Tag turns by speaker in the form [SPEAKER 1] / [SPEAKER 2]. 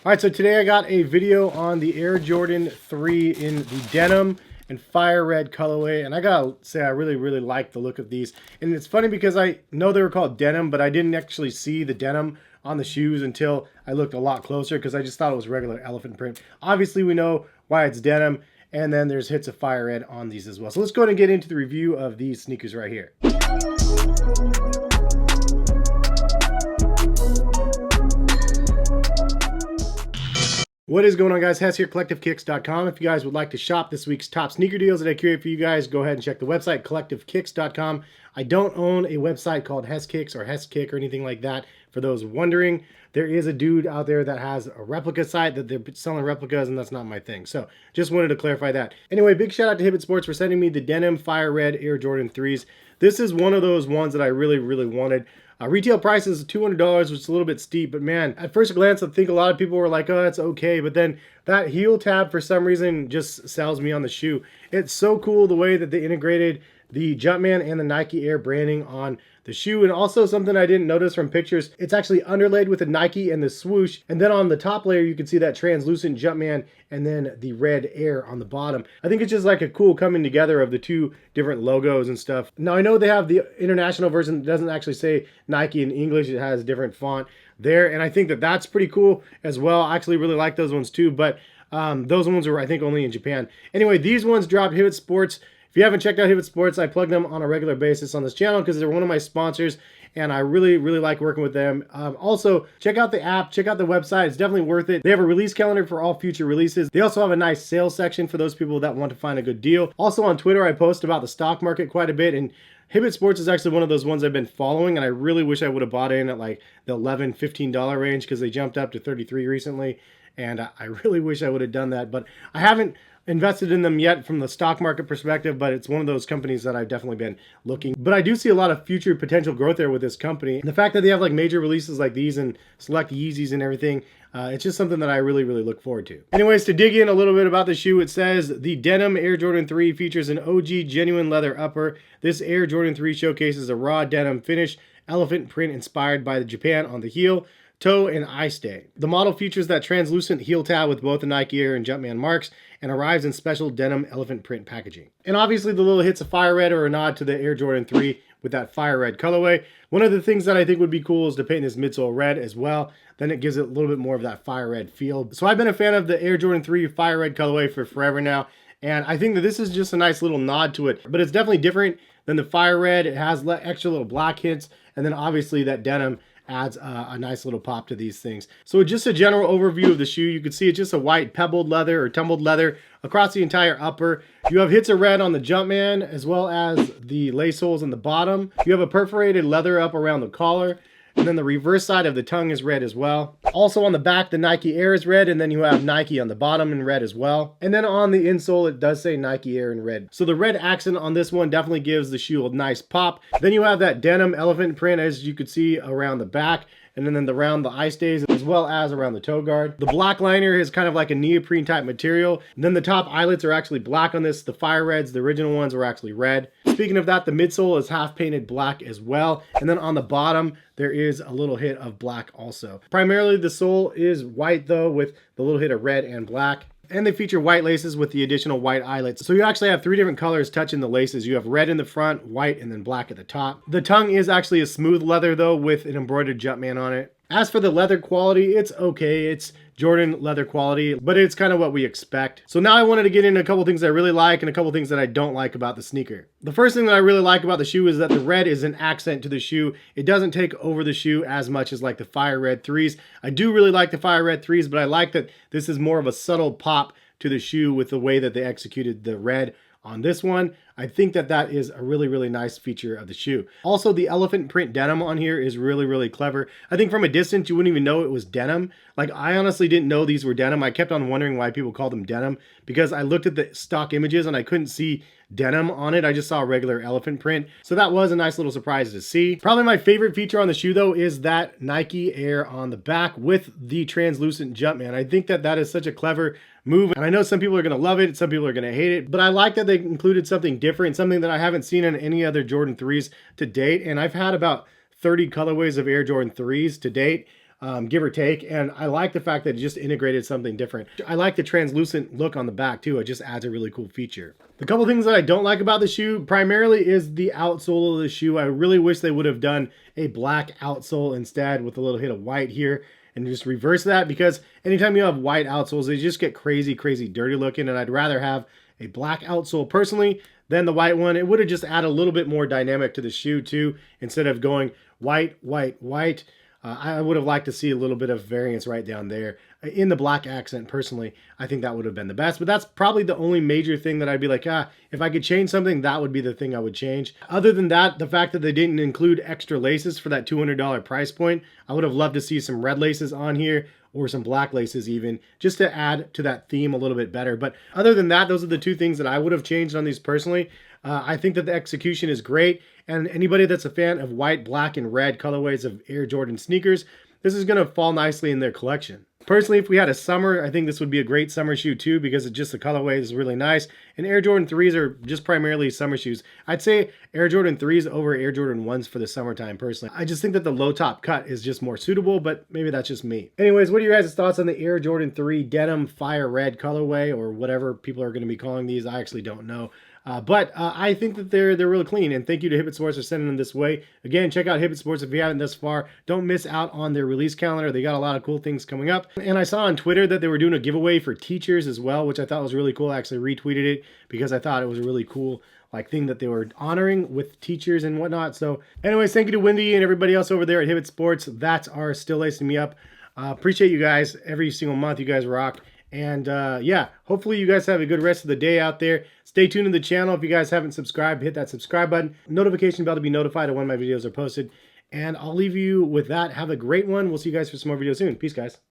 [SPEAKER 1] All right, so today I got a video on the Air Jordan 3 in the denim and fire red colorway, and I gotta say I really like the look of these. And it's funny because I know they were called denim, but I didn't actually see the denim on the shoes until I looked a lot closer because I just thought it was regular elephant print. Obviously we know why it's denim, and then there's hits of fire red on these as well. So let's go ahead and get into the review of these sneakers right here. What is going on, guys? Hes here, collectivekicks.com. If you guys would like to shop this week's top sneaker deals that I curate for you guys, go ahead and check the website, collectivekicks.com. I don't own a website called Heskicks or Heskick or anything like that. For those wondering, there is a dude out there that has a replica site that they're selling replicas, and that's not my thing. So just wanted to clarify that. Anyway, big shout out to Hibbett Sports for sending me the denim fire red Air Jordan 3s. This is one of those ones that I really wanted. Retail price is $200, which is a little bit steep, but man, at first glance, I think a lot of people were like, oh, it's okay. But then that heel tab, for some reason, just sells me on the shoe. It's so cool the way that they integrated the Jumpman and the Nike Air branding on the shoe. And also something I didn't notice from pictures, it's actually underlaid with the Nike and the swoosh. And then on the top layer, you can see that translucent Jumpman and then the red Air on the bottom. I think it's just like a cool coming together of the two different logos and stuff. Now, I know they have the international version that doesn't actually say Nike in English. It has a different font there. And I think that that's pretty cool as well. I actually really like those ones too. But those ones were, I think, only in Japan. Anyway, these ones dropped Hibbett Sports. If you haven't checked out Hibbett Sports, I plug them on a regular basis on this channel because they're one of my sponsors, and I really like working with them. Also, check out the app, check out the website. It's definitely worth it. They have a release calendar for all future releases. They also have a nice sales section for those people that want to find a good deal. Also on Twitter, I post about the stock market quite a bit, and Hibbett Sports is actually one of those ones I've been following, and I really wish I would have bought in at like the $11, $15 range because they jumped up to 33 recently, and I really wish I would have done that, but I haven't invested in them yet from the stock market perspective, but it's one of those companies that I've definitely been looking. But I do see a lot of future potential growth there with this company. And the fact that they have like major releases like these and select Yeezys and everything, it's just something that I really look forward to. Anyways, to dig in a little bit about the shoe, it says the denim Air Jordan 3 features an OG genuine leather upper. This Air Jordan 3 showcases a raw denim finish, elephant print inspired by the Japan on the heel, toe, and eyestay. The model features that translucent heel tab with both the Nike Air and Jumpman marks and arrives in special denim elephant print packaging. And obviously the little hits of fire red are a nod to the Air Jordan 3 with that fire red colorway. One of the things that I think would be cool is to paint this midsole red as well. Then it gives it a little bit more of that fire red feel. So I've been a fan of the Air Jordan 3 fire red colorway for forever now. And I think that this is just a nice little nod to it. But it's definitely different than the fire red. It has extra little black hits. And then obviously that denim adds a nice little pop to these things. So just a general overview of the shoe, you can see it's just a white pebbled leather or tumbled leather across the entire upper. You have hits of red on the Jumpman as well as the lace holes on the bottom. You have a perforated leather up around the collar. And then the reverse side of the tongue is red as well. Also on the back, the Nike Air is red, and then you have Nike on the bottom in red as well. And then on the insole, it does say Nike Air in red. So the red accent on this one definitely gives the shoe a nice pop. Then you have that denim elephant print, as you could see around the back, and then around the eye stays as well as around the toe guard. The black liner is kind of like a neoprene type material. And then the top eyelets are actually black on this. The fire reds, the original ones, were actually red. Speaking of that, the midsole is half painted black as well. And then on the bottom, there is a little hit of black also. Primarily the sole is white though, with the little hit of red and black. And they feature white laces with the additional white eyelets. So you actually have three different colors touching the laces. You have red in the front, white, and then black at the top. The tongue is actually a smooth leather though, with an embroidered Jumpman on it. As for the leather quality, it's okay. It's Jordan leather quality, but it's kind of what we expect. So now I wanted to get into a couple things I really like and a couple things that I don't like about the sneaker. The first thing that I really like about the shoe is that the red is an accent to the shoe. It doesn't take over the shoe as much as like the fire red 3s. I do really like the fire red 3s, but I like that this is more of a subtle pop to the shoe with the way that they executed the red on this one. I think that that is a really nice feature of the shoe. Also, the elephant print denim on here is really clever. I think from a distance, you wouldn't even know it was denim. Like, I honestly didn't know these were denim. I kept on wondering why people call them denim because I looked at the stock images and I couldn't see denim on it. I just saw a regular elephant print. So that was a nice little surprise to see. Probably my favorite feature on the shoe though is that Nike Air on the back with the translucent Jumpman. I think that that is such a clever move. And I know some people are going to love it, some people are going to hate it, but I like that they included something different, something that I haven't seen in any other Jordan 3s to date. And I've had about 30 colorways of Air Jordan 3s to date. give or take. And I like the fact that it just integrated something different. I like the translucent look on the back too. It just adds a really cool feature. The couple things that I don't like about the shoe primarily is the outsole of the shoe. I really wish they would have done a black outsole instead with a little hit of white here, and just reverse that, because anytime you have white outsoles, they just get crazy dirty looking, and I'd rather have a black outsole personally than the white one. It would have just added a little bit more dynamic to the shoe too, instead of going white. I would have liked to see a little bit of variance right down there in the black accent. Personally, I think that would have been the best, but that's probably the only major thing that I'd be like, if I could change something, that would be the thing I would change. Other than that, the fact that they didn't include extra laces for that $200 price point, I would have loved to see some red laces on here, or some black laces even, just to add to that theme a little bit better. But other than that, those are the two things that I would have changed on these personally. I think that the execution is great, and anybody that's a fan of white, black, and red colorways of Air Jordan sneakers, this is going to fall nicely in their collection. Personally, if we had a summer, I think this would be a great summer shoe too, because it just, the colorway is really nice. And Air Jordan 3s are just primarily summer shoes. I'd say Air Jordan 3s over Air Jordan 1s for the summertime personally. I just think that the low top cut is just more suitable, but maybe that's just me. Anyways, what are your guys' thoughts on the Air Jordan 3 denim fire red colorway, or whatever people are going to be calling these? I actually don't know. But I think that they're really clean, and thank you to Hibbett Sports for sending them this way. Again, check out Hibbett Sports if you haven't thus far. Don't miss out on their release calendar. They got a lot of cool things coming up. And I saw on Twitter that they were doing a giveaway for teachers as well, which I thought was really cool. I actually retweeted it because I thought it was a really cool thing that they were honoring with teachers and whatnot. So anyways, thank you to Wendy and everybody else over there at Hibbett Sports that are still lacing me up. Appreciate you guys every single month. You guys rock. And yeah, hopefully you guys have a good rest of the day out there. Stay tuned to the channel. If you guys haven't subscribed, hit that subscribe button, notification bell to be notified of when my videos are posted. And I'll leave you with that. Have a great one. We'll see you guys for some more videos soon. Peace, guys.